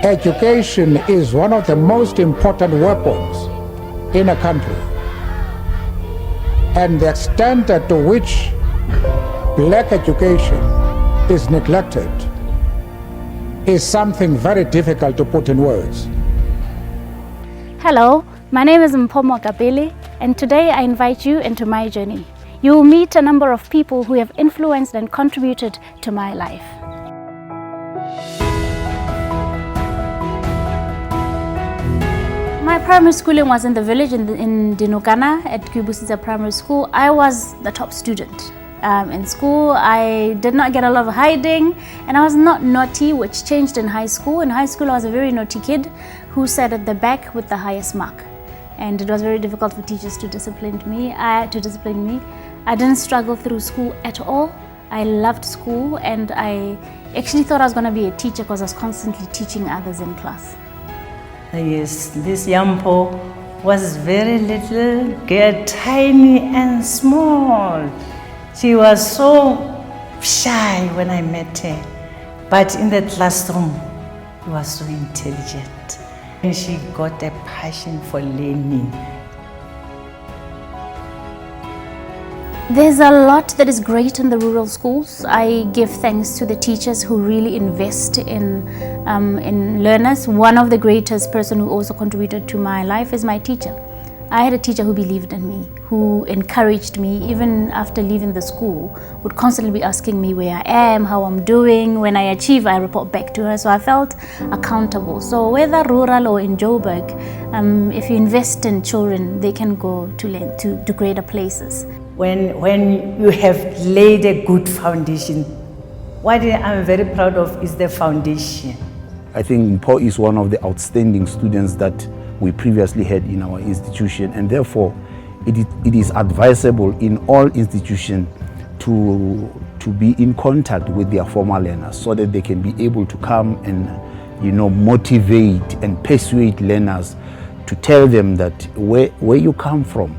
Education is one of the most important weapons in a country. And the extent to which black education is neglected is something very difficult to put in words. Hello, my name is Mpho Mookapele, and today I invite you into my journey. You will meet a number of people who have influenced and contributed to my life. My primary schooling was in the village in Dinokana at Kubusisa Primary School. I was the top student. In school, I did not get a lot of hiding, and I was not naughty, which changed in high school. In high school, I was a very naughty kid who sat at the back with the highest mark. And it was very difficult for teachers to discipline me. I didn't struggle through school at all. I loved school, and I actually thought I was going to be a teacher because I was constantly teaching others in class. Yes, this Mpho was very little girl, tiny and small. She was so shy when I met her, but in the classroom, she was so intelligent. And she got a passion for learning. There's a lot that is great in the rural schools. I give thanks to the teachers who really invest in learners. One of the greatest person who also contributed to my life is my teacher. I had a teacher who believed in me, who encouraged me, even after leaving the school, would constantly be asking me where I am, how I'm doing. When I achieve, I report back to her, so I felt accountable. So whether rural or in Joburg, if you invest in children, they can go to greater places. When you have laid a good foundation, what I'm very proud of is the foundation. I think Mpho is one of the outstanding students that we previously had in our institution, and therefore it is advisable in all institutions to be in contact with their former learners so that they can be able to come and motivate and persuade learners to tell them that where you come from,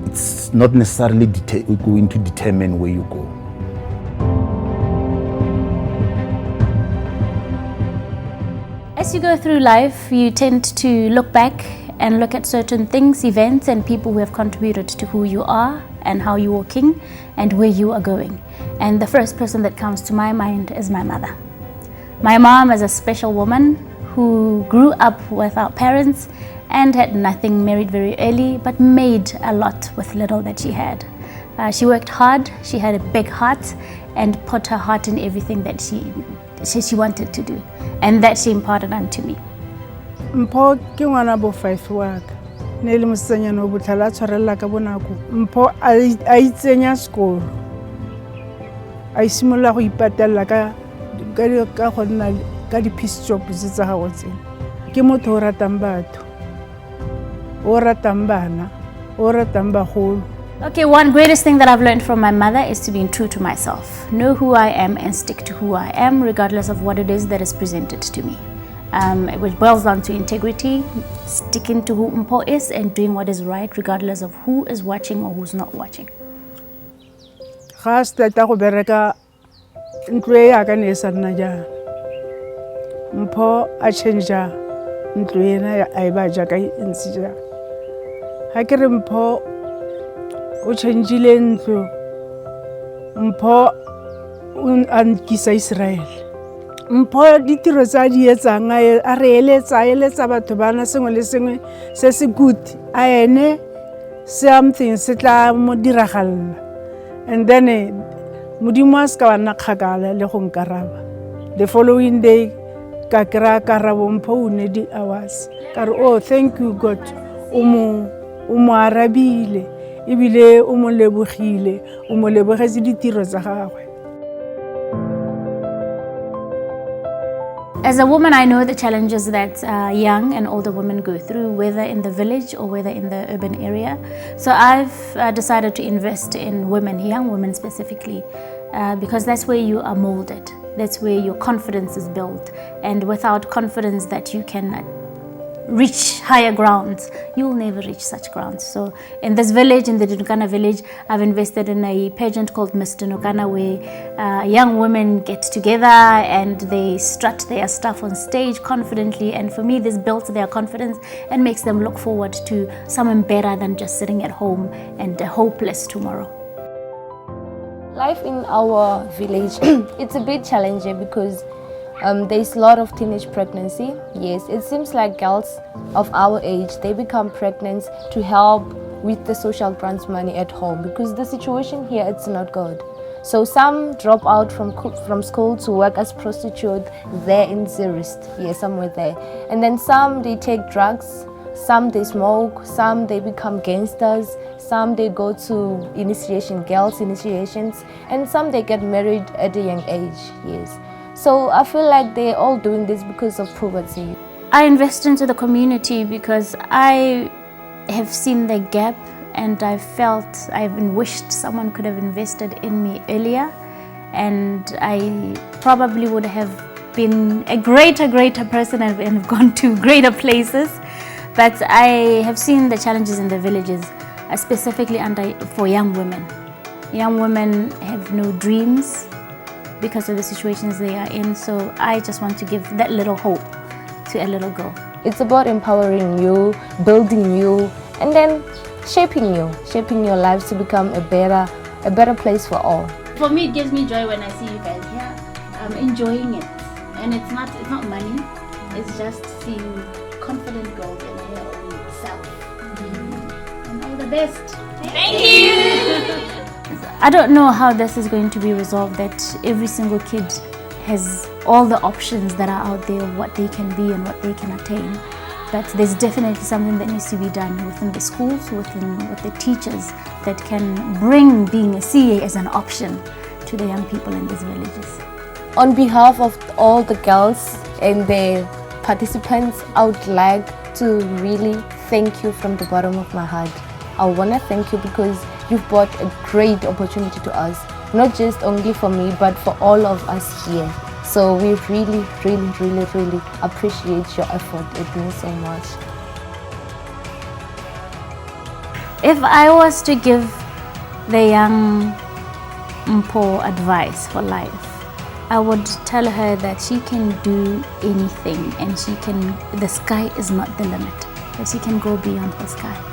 it's not necessarily going to determine where you go. As you go through life, you tend to look back and look at certain things, events, and people who have contributed to who you are and how you're walking and where you are going. And the first person that comes to my mind is my mother. My mom is a special woman who grew up without parents and had nothing, married very early, but made a lot with little that she had. She worked hard, she had a big heart, and put her heart in everything that she wanted to do, and that she imparted unto me. Mpho ke ngwana bo 5 wa ka ne le mosenyana o botlhala tshwarella ka bonako. Mpho a itsenya sekolo, a isimolla go ipatalla ka gonna ka di-piece jobs tsa gagwe tsena. Ke motho o ratang batho, o ratang bana, o ratang bagolo. Okay, one greatest thing that I've learned from my mother is to be true to myself. Know who I am and stick to who I am, regardless of what it is that is presented to me. Which boils down to integrity, sticking to who Mpho is and doing what is right, regardless of who is watching or who's not watching. Ga stata go bereka ntlo e ya ka ne sa nna jana. Mpho a change ntlo ena a e ba ja ka ntse ja. Ha ke re Mpho o changeile ntlo, Mpho a nkisa Israel. Mpho ditiro tsa di etsang a re eletsa batho bana sengwe le sengwe se se good a ene something se tla mo diragalla, and then modimo a ska bana kgakala le go nkaraba. The following day ka kra karabo Mpho o ne di hours ka re oh thank you God o mo arabile ebile o mo lebogile o mo lebogetse ditiro tsa gagwe. As a woman, I know the challenges that young and older women go through, whether in the village or whether in the urban area. So I've decided to invest in women, young women specifically, because that's where you are molded. That's where your confidence is built. And without confidence that you can reach higher grounds. You will never reach such grounds. So in this village, in the Dinokana village, I've invested in a pageant called Miss Dinokana, where young women get together and they strut their stuff on stage confidently. And for me, this builds their confidence and makes them look forward to something better than just sitting at home and a hopeless tomorrow. Life in our village, it's a bit challenging because there's a lot of teenage pregnancy. Yes, it seems like girls of our age, they become pregnant to help with the social grants money at home because the situation here, it's not good. So some drop out from school to work as prostitute there in Zurist, somewhere there. And then some, they take drugs, some they smoke, some they become gangsters, some they go to girls initiations, and some they get married at a young age, yes. So I feel like they're all doing this because of poverty. I invest into the community because I have seen the gap and I even wished someone could have invested in me earlier, and I probably would have been a greater person and have gone to greater places. But I have seen the challenges in the villages, specifically for young women. Young women have no dreams because of the situations they are in, so I just want to give that little hope to a little girl. It's about empowering you, building you, and then shaping your lives to become a better place for all. For me, it gives me joy when I see you guys here. I'm enjoying it, and it's not money. It's just seeing confident girls in their own self. And all the best. Thank you. I don't know how this is going to be resolved, that every single kid has all the options that are out there of what they can be and what they can attain. But there's definitely something that needs to be done within the schools, with the teachers, that can bring being a CA as an option to the young people in these villages. On behalf of all the girls and the participants, I would like to really thank you from the bottom of my heart. I want to thank you because you've brought a great opportunity to us, not just only for me, but for all of us here. So we really appreciate your effort. It means so much. If I was to give the young Mpho advice for life, I would tell her that she can do anything and the sky is not the limit, that she can go beyond the sky.